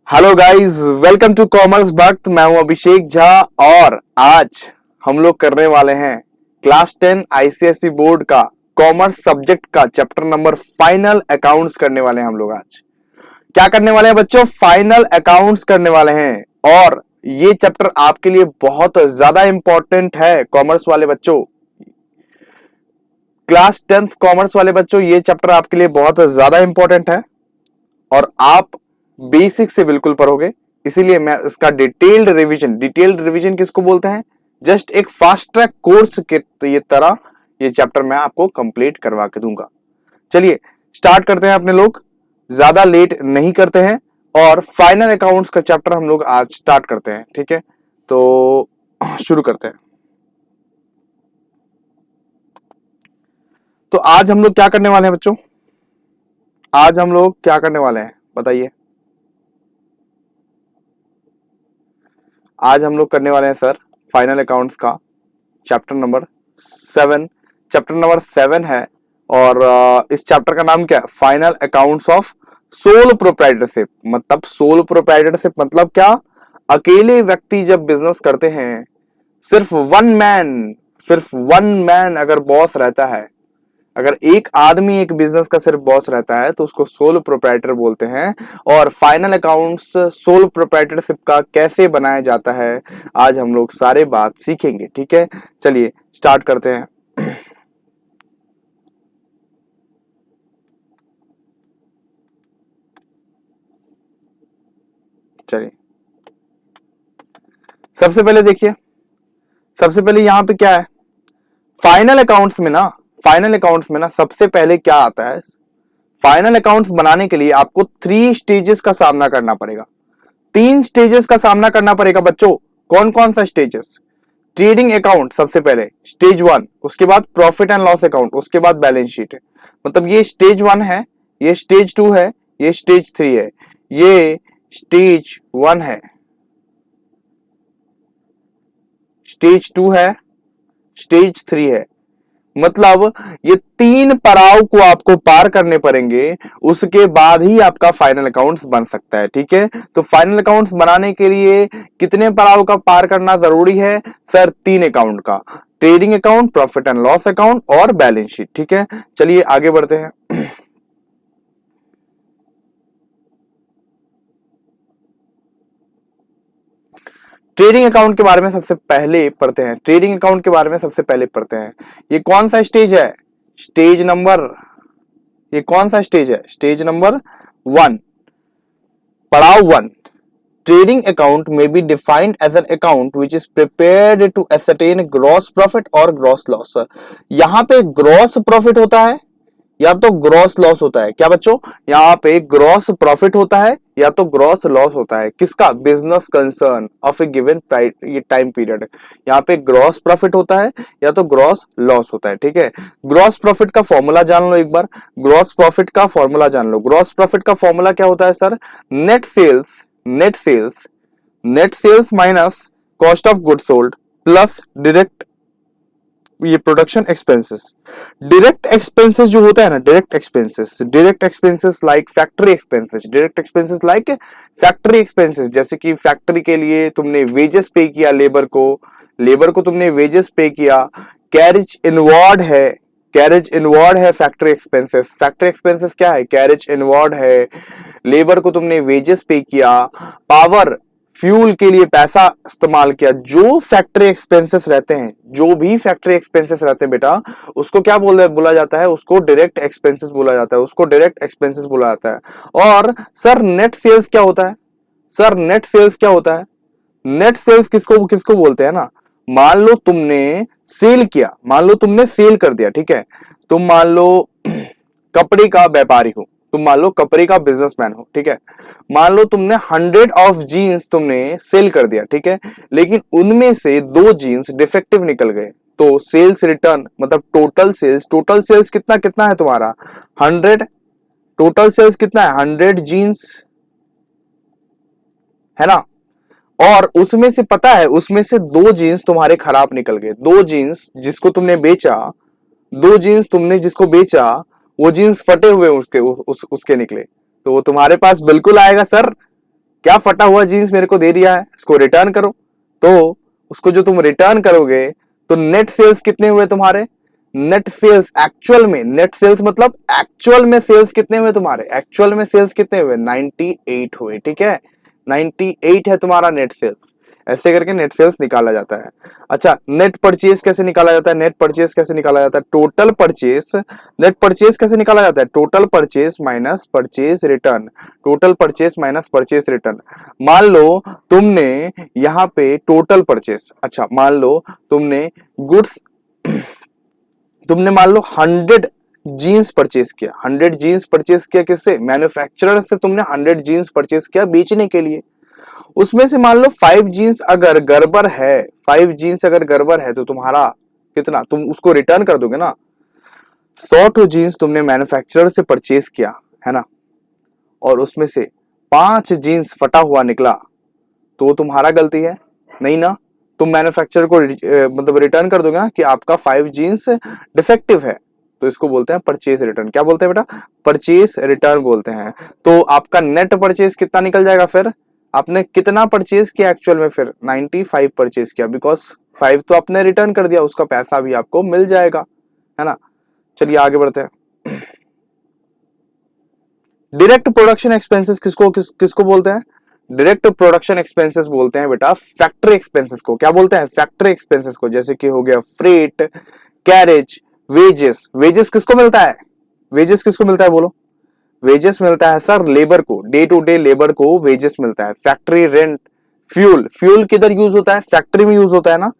Hello guys, welcome to commerce Bhakt. मैं हूं अभिषेक झा और आज हम लोग करने वाले हैं क्लास 10 आईसीएसई बोर्ड का कॉमर्स सब्जेक्ट का चैप्टर नंबर फाइनल अकाउंट्स करने वाले हैं। हम लोग आज क्या करने वाले हैं बच्चों? फाइनल अकाउंट्स करने वाले हैं और ये चैप्टर आपके लिए बहुत ज्यादा इंपॉर्टेंट है। कॉमर्स वाले बच्चों, क्लास 10th कॉमर्स वाले बच्चों, ये चैप्टर आपके लिए बहुत ज्यादा इंपॉर्टेंट है और आप बेसिक से बिल्कुल पढ़ोगे। इसीलिए मैं इसका डिटेल्ड रिवीजन किसको बोलते हैं? जस्ट एक फास्ट ट्रैक कोर्स के ये तरह ये चैप्टर मैं आपको कंप्लीट करवा के दूंगा। चलिए स्टार्ट करते हैं अपने लोग, ज्यादा लेट नहीं करते हैं और फाइनल अकाउंट्स का चैप्टर हम लोग आज स्टार्ट करते हैं। ठीक है, तो शुरू करते हैं। तो आज हम लोग क्या करने वाले हैं बच्चों? आज हम लोग क्या करने वाले हैं बताइए? आज हम लोग करने वाले हैं सर फाइनल अकाउंट्स का चैप्टर नंबर 7। चैप्टर नंबर 7 है और इस चैप्टर का नाम क्या है? Final accounts of sole proprietorship. मतलब सोल प्रोप्राइटरशिप मतलब क्या? अकेले व्यक्ति जब बिजनेस करते हैं, सिर्फ वन मैन अगर बॉस रहता है, अगर एक आदमी एक बिजनेस का सिर्फ बॉस रहता है तो उसको सोल प्रोप्राइटर बोलते हैं। और फाइनल अकाउंट्स सोल प्रोप्राइटरशिप का कैसे बनाया जाता है आज हम लोग सारे बात सीखेंगे। ठीक है, चलिए स्टार्ट करते हैं। चलिए सबसे पहले देखिए, सबसे पहले यहां पे क्या है फाइनल अकाउंट्स में ना सबसे पहले क्या आता है? फाइनल अकाउंट्स बनाने के लिए आपको 3 स्टेजेस का सामना करना पड़ेगा। 3 स्टेजेस का सामना करना पड़ेगा बच्चों। कौन कौन सा स्टेजेस? ट्रेडिंग अकाउंट सबसे पहले स्टेज 1, उसके बाद प्रॉफिट एंड लॉस अकाउंट, उसके बाद बैलेंस शीट है। मतलब ये स्टेज 1 है, ये स्टेज 2 है, ये स्टेज 3 है, ये स्टेज 1 है, स्टेज 2 है, स्टेज 3 है। मतलब ये 3 पड़ाव को आपको पार करने पड़ेंगे, उसके बाद ही आपका फाइनल अकाउंट्स बन सकता है। ठीक है, तो फाइनल अकाउंट्स बनाने के लिए कितने पड़ाव का पार करना जरूरी है सर? 3 अकाउंट का, trading account, profit and loss account और बैलेंस शीट। ठीक है, चलिए आगे बढ़ते हैं। ट्रेडिंग अकाउंट के बारे में सबसे पहले पढ़ते हैं। ट्रेडिंग अकाउंट के बारे में सबसे पहले पढ़ते हैं। ये कौन सा स्टेज है? ये कौन सा स्टेज है? स्टेज नंबर 1, पड़ाव 1। ट्रेडिंग अकाउंट में be defined as an account which is prepared to ascertain gross profit और ग्रॉस लॉस। यहां पे ग्रॉस प्रॉफिट होता है या तो ग्रॉस लॉस होता है। क्या बच्चों? यहाँ पे ग्रॉस प्रॉफिट होता है या तो ग्रॉस लॉस होता है। किसका? Business concern of A given ये टाइम पीरियड। यहाँ पे ग्रॉस प्रॉफिट होता है या तो ग्रॉस लॉस होता है। ठीक है, ग्रॉस प्रॉफिट का फॉर्मूला जान लो एक बार। ग्रॉस प्रॉफिट का फॉर्मूला जान लो। ग्रॉस प्रॉफिट का फॉर्मूला क्या होता है sir? Net sales minus cost of good sold plus direct ये प्रोडक्शन एक्सपेंसेस। डायरेक्ट एक्सपेंसेस जो होता है ना, direct expenses like factory expenses, जैसे कि फैक्ट्री के लिए तुमने वेजेस पे किया, लेबर को तुमने वेजेस पे किया। कैरेज इनवर्ड है फैक्ट्री एक्सपेंसेस क्या है? कैरेज इनवर्ड है। लेबर को तुमने वेजेस पे किया, पावर फ्यूल के लिए पैसा इस्तेमाल किया। जो फैक्ट्री एक्सपेंसेस रहते हैं बेटा, उसको क्या बोला जाता है? उसको डायरेक्ट एक्सपेंसेस बोला जाता है। और सर नेट सेल्स क्या होता है? नेट सेल्स किसको किसको बोलते हैं ना? मान लो तुमने सेल कर दिया। ठीक है, तुम मान लो कपड़े का व्यापारी हो, तुम मान लो कपड़े का बिजनेसमैन हो। ठीक है, मान लो तुमने 100 ऑफ जीन्स तुमने सेल कर दिया। ठीक है, लेकिन उनमें से 2 जीन्स डिफेक्टिव निकल गए, तो सेल्स रिटर्न मतलब टोटल सेल्स कितना कितना है तुम्हारा? 100। टोटल सेल्स कितना है? 100 जीन्स है ना। और उसमें से पता है, उसमें से 2 जीन्स तुम्हारे खराब निकल गए। 2 जीन्स जिसको तुमने बेचा, 2 जीन्स तुमने जिसको बेचा, वो जीन्स फटे हुए उसके निकले, तो वो तुम्हारे पास बिल्कुल आएगा सर। क्या फटा हुआ जीन्स मेरे को दे दिया है, इसको रिटर्न करो। तो उसको जो तुम रिटर्न करोगे तो नेट सेल्स कितने हुए तुम्हारे, नेट सेल्स एक्चुअल में, नेट सेल्स मतलब एक्चुअल में सेल्स कितने हुए तुम्हारे, एक्चुअल में सेल्स कितने हुए, 98 हुए। ठीक है, 98 है तुम्हारा नेट सेल्स। ऐसे करके नेट सेल्स निकाला जाता है। अच्छा, नेट परचेज कैसे निकाला जाता है, नेट परचेज कैसे निकाला जाता है, टोटल परचेज, नेट परचेज कैसे निकाला जाता है, total purchase minus purchase return, total purchase minus purchase return. मान लो तुमने यहाँ पे टोटल परचेज, अच्छा मान लो तुमने गुड्स तुमने मान लो 100 जीन्स परचेज किया, 100 जीन्स परचेज किया किससे, मैन्युफैक्चरर से तुमने 100 जीन्स परचेज किया बेचने के लिए। उसमें से मान लो 5 जीन्स अगर गड़बड़ है, 5 जीन्स अगर गड़बड़ है तो तुम्हारा कितना, तुम उसको रिटर्न कर दोगे ना। 100 जीन्स तुमने मैन्युफैक्चरर से परचेज किया है ना, और उसमें से 5 जीन्स फटा हुआ निकला तो तुम्हारा गलती है नहीं ना, तुम मैन्युफैक्चरर को मतलब रिटर्न कर दोगे ना कि आपका 5 जीन्स डिफेक्टिव है। तो इसको बोलते हैं परचेज रिटर्न। क्या बोलते हैं बेटा, परचेज रिटर्न बोलते हैं। तो आपका नेट परचेज कितना निकल जाएगा, फिर आपने कितना परचेज किया एक्चुअल में, फिर 95 परचेज किया, बिकॉज 5 तो आपने रिटर्न कर दिया, उसका पैसा भी आपको मिल जाएगा, है ना। चलिए आगे बढ़ते हैं। डायरेक्ट प्रोडक्शन एक्सपेंसेस किसको बोलते हैं, डायरेक्ट प्रोडक्शन एक्सपेंसेस बोलते हैं बेटा फैक्ट्री एक्सपेंसेस को। क्या बोलते हैं, फैक्ट्री एक्सपेंसेस को। जैसे कि हो गया फ्रेट, कैरेज, वेजेस। वेजेस किसको मिलता है, वेजेस किसको मिलता है बोलो, वेजेस मिलता है सर लेबर को, डे टू डे लेबर को वेजेस मिलता है। फैक्ट्री रेंट, फ्यूल, फ्यूल किधर यूज होता है, फैक्ट्री में यूज होता है ना।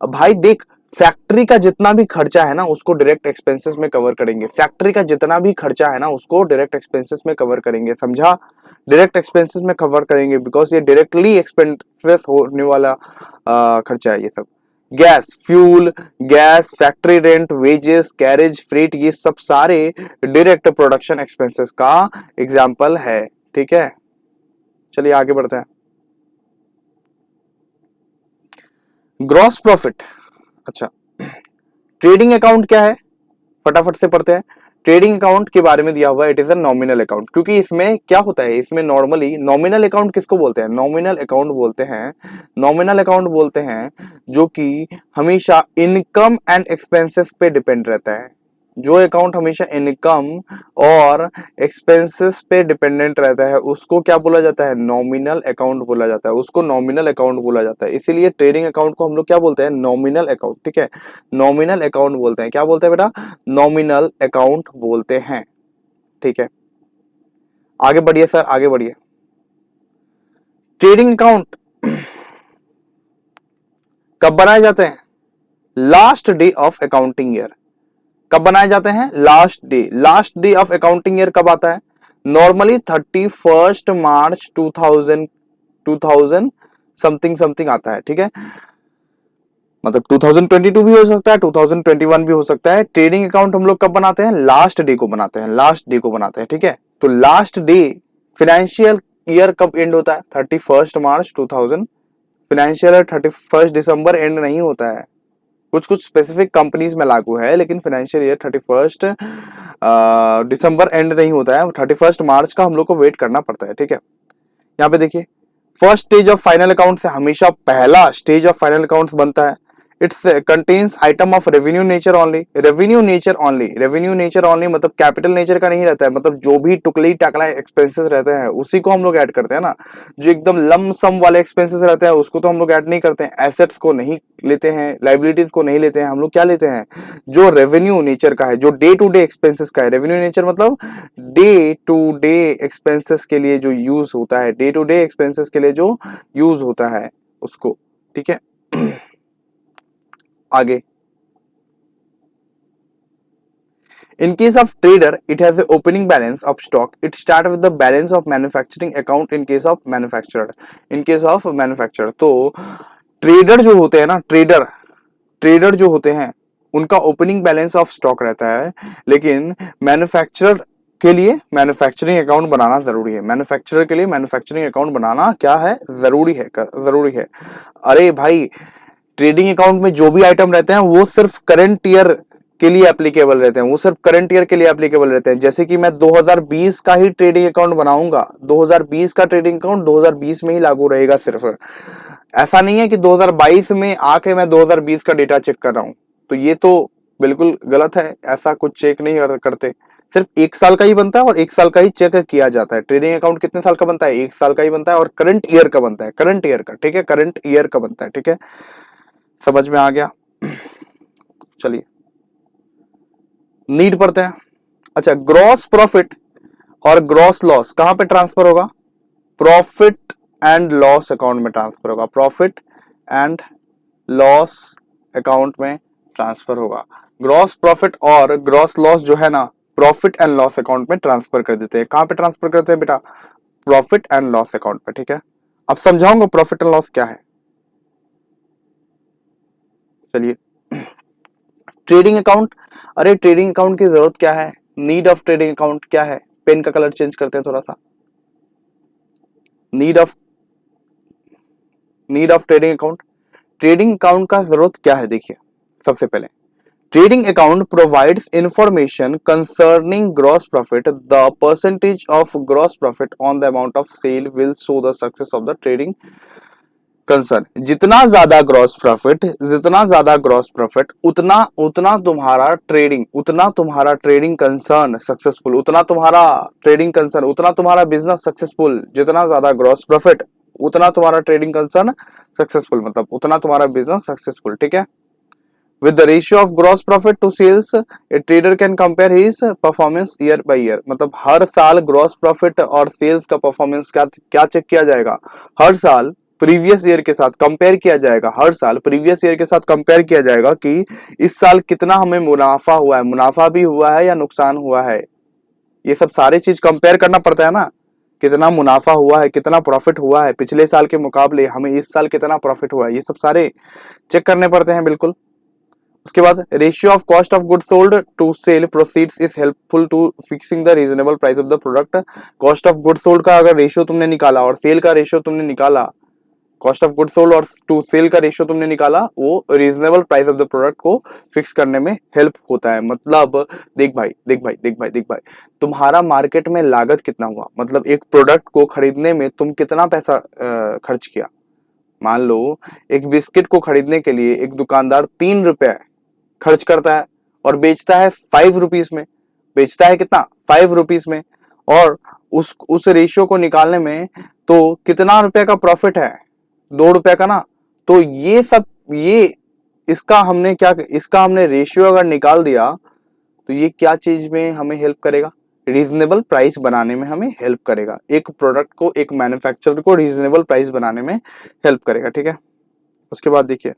अब भाई देख, फैक्ट्री का जितना भी खर्चा है ना उसको डायरेक्ट एक्सपेंसेस में कवर करेंगे, फैक्ट्री का जितना भी खर्चा है ना उसको डायरेक्ट एक्सपेंसेस में कवर करेंगे, समझा, डायरेक्ट एक्सपेंसेस में कवर करेंगे, बिकॉज ये डायरेक्टली एक्सपेंसेस होने वाला खर्चा है ये सब। Gas, fuel, gas, factory rent, wages, carriage, freight, ये सब सारे डायरेक्ट प्रोडक्शन एक्सपेंसेस का एग्जांपल है। ठीक है, चलिए आगे बढ़ते हैं। Gross profit. अच्छा, ट्रेडिंग अकाउंट क्या है, फटाफट से पढ़ते हैं। ट्रेडिंग अकाउंट के बारे में दिया हुआ है, it is a nominal account. क्योंकि इसमें क्या होता है, इसमें नॉर्मली नॉमिनल अकाउंट किसको बोलते हैं, नॉमिनल अकाउंट बोलते हैं, नॉमिनल अकाउंट बोलते हैं जो कि हमेशा इनकम एंड एक्सपेंसेस पे डिपेंड रहता है। जो अकाउंट हमेशा इनकम और एक्सपेंसेस पे डिपेंडेंट रहता है उसको क्या बोला जाता है, नॉमिनल अकाउंट बोला जाता है, उसको नॉमिनल अकाउंट बोला जाता है। इसीलिए ट्रेडिंग अकाउंट को हम लोग क्या बोलते हैं, नॉमिनल अकाउंट। ठीक है, नॉमिनल अकाउंट बोलते हैं। क्या बोलते हैं बेटा, नॉमिनल अकाउंट बोलते हैं। ठीक है, आगे बढ़िए सर, आगे बढ़िए। ट्रेडिंग अकाउंट कब बनाए जाते हैं, last day of accounting year. कब बनाए जाते हैं, last day, last day of accounting year कब आता है, नॉर्मली 31 मार्च 2000 समथिंग समथिंग आता है। ठीक है, मतलब 2022 भी हो सकता है, 2021 भी हो सकता है। ट्रेडिंग अकाउंट हम लोग कब बनाते हैं, लास्ट डे को बनाते हैं, लास्ट डे को बनाते हैं। ठीक है, तो लास्ट डे, फाइनेंशियल ईयर कब एंड होता है, 31 मार्च 2000। फाइनेंशियल ईयर 31 दिसंबर एंड नहीं होता है, कुछ कुछ स्पेसिफिक कंपनीज में लागू है, लेकिन फाइनेंशियल ईयर 31 दिसंबर एंड नहीं होता है, 31 मार्च का हम लोग को वेट करना पड़ता है। ठीक है, यहाँ पे देखिए, first stage of final account से हमेशा पहला स्टेज ऑफ फाइनल अकाउंट्स बनता है। It's contains item of revenue nature only, revenue nature only, revenue nature only मतलब कैपिटल नेचर का नहीं रहता है, मतलब जो भी टुकली टाकला एक्सपेंसेस रहते हैं उसी को हम लोग ऐड करते हैं ना। जो एकदम लम सम वाले एक्सपेंसेस रहते हैं उसको तो हम लोग ऐड नहीं करते हैं, एसेट्स को नहीं लेते हैं, लाइबिलिटीज को नहीं लेते हैं, हम लोग क्या लेते हैं, जो रेवेन्यू नेचर का है, जो डे टू डे एक्सपेंसेस का है। रेवेन्यू नेचर मतलब डे टू डे एक्सपेंसेस के लिए जो यूज होता है, डे टू डे एक्सपेंसेस के लिए जो यूज होता है उसको। ठीक है, आगे, in case of trader it has a opening balance of stock, it start with the balance of manufacturing account in case of manufacturer, in case of manufacturer। तो ट्रेडर जो होते हैं ना, ट्रेडर जो होते हैं उनका ओपनिंग बैलेंस ऑफ स्टॉक रहता है, लेकिन मैन्युफैक्चरर के लिए मैन्युफैक्चरिंग अकाउंट बनाना जरूरी है, मैन्युफैक्चरर के लिए मैन्युफैक्चरिंग अकाउंट बनाना क्या है, जरूरी है, जरूरी है। अरे भाई, ट्रेडिंग अकाउंट में जो भी आइटम रहते हैं वो सिर्फ करंट ईयर के लिए एप्लीकेबल रहते हैं, वो सिर्फ करंट ईयर के लिए एप्लीकेबल रहते हैं। जैसे कि मैं 2020 का ही ट्रेडिंग अकाउंट बनाऊंगा, 2020 का ट्रेडिंग अकाउंट 2020 में ही लागू रहेगा सिर्फ। ऐसा नहीं है कि 2022 में आके मैं 2020 का डेटा चेक कर रहा हूं, तो ये तो बिल्कुल गलत है। ऐसा कुछ चेक नहीं करते, सिर्फ 1 साल का ही बनता है और 1 साल का ही चेक किया जाता है। ट्रेडिंग अकाउंट कितने साल का बनता है? 1 साल का ही बनता है और करंट ईयर का बनता है, करंट ईयर का, ठीक है, करंट ईयर का बनता है, ठीक है, समझ में आ गया। चलिए नीड पढ़ते हैं। अच्छा, ग्रॉस प्रॉफिट और ग्रॉस लॉस कहां पे ट्रांसफर होगा? प्रॉफिट एंड लॉस अकाउंट में ट्रांसफर होगा, प्रॉफिट एंड लॉस अकाउंट में ट्रांसफर होगा। ग्रॉस प्रॉफिट और ग्रॉस लॉस जो है ना, प्रॉफिट एंड लॉस अकाउंट में ट्रांसफर कर देते हैं। कहां पे ट्रांसफर करते हैं बेटा? प्रॉफिट एंड लॉस अकाउंट पे, ठीक है। अब समझाऊंगा प्रॉफिट एंड लॉस क्या है। चलिए, ट्रेडिंग अकाउंट, अरे ट्रेडिंग अकाउंट की जरूरत क्या है? नीड ऑफ ट्रेडिंग अकाउंट क्या है? पेन का कलर चेंज करते हैं थोड़ा सा। Need of trading account, trading account का जरूरत क्या है? देखिए, सबसे पहले trading account provides information concerning gross profit. The percentage of gross profit on the amount of sale will show the success of the trading concern. जितना ज्यादा gross profit, उतना उतना तुम्हारा ट्रेडिंग कंसर्न सक्सेसफुल, उतना तुम्हारा ट्रेडिंग कंसर्न, उतना तुम्हारा business successful. जितना ज्यादा ग्रॉस प्रॉफिट उतना तुम्हारा ट्रेडिंग कंसर्न सक्सेसफुल, मतलब उतना तुम्हारा बिजनेस सक्सेसफुल, ठीक है। With the ratio of gross profit to sales, a trader can compare his performance year by year. मतलब हर साल ग्रॉस प्रॉफिट और सेल्स का परफॉर्मेंस क्या चेक किया जाएगा? हर साल प्रीवियस ईयर के साथ कंपेयर किया जाएगा, हर साल प्रीवियस ईयर के साथ कंपेयर किया जाएगा कि इस साल कितना हमें मुनाफा हुआ है, मुनाफा भी हुआ है या नुकसान हुआ है। ये सब सारे चीज कंपेयर करना पड़ता है ना, कितना मुनाफा हुआ है, कितना प्रॉफिट हुआ है पिछले साल के मुकाबले, हमें इस साल कितना प्रॉफिट हुआ है, ये सब सारे चेक करने पड़ते हैं, बिल्कुल। उसके बाद ratio of cost of goods sold to sale proceeds is helpful to fixing the reasonable price of the product. Cost of goods sold का अगर रेशियो तुमने निकाला और सेल का रेशियो तुमने निकाला, कॉस्ट ऑफ गुड्स सोल्ड और टू सेल का रेशियो तुमने निकाला, वो reasonable price of the product को फिक्स करने में हेल्प होता है। मतलब देख भाई, तुम्हारा मार्केट में लागत कितना हुआ, मतलब एक प्रोडक्ट को खरीदने में तुम कितना पैसा खर्च किया। मान लो एक बिस्किट को खरीदने के लिए एक दुकानदार 3 रुपए खर्च करता है और बेचता है 5 रुपीज में, बेचता है कितना? 5 रुपीज में। और उस रेशियो को निकालने में तो कितना रुपए का प्रॉफिट है? 2 रुपए का ना। तो इसका हमने रेशियो अगर निकाल दिया तो ये क्या चीज में हमें हेल्प करेगा? रीजनेबल प्राइस बनाने में हमें हेल्प करेगा। एक प्रोडक्ट को, एक मैन्युफैक्चरर को रीजनेबल प्राइस बनाने में हेल्प करेगा, ठीक है। उसके बाद देखिए,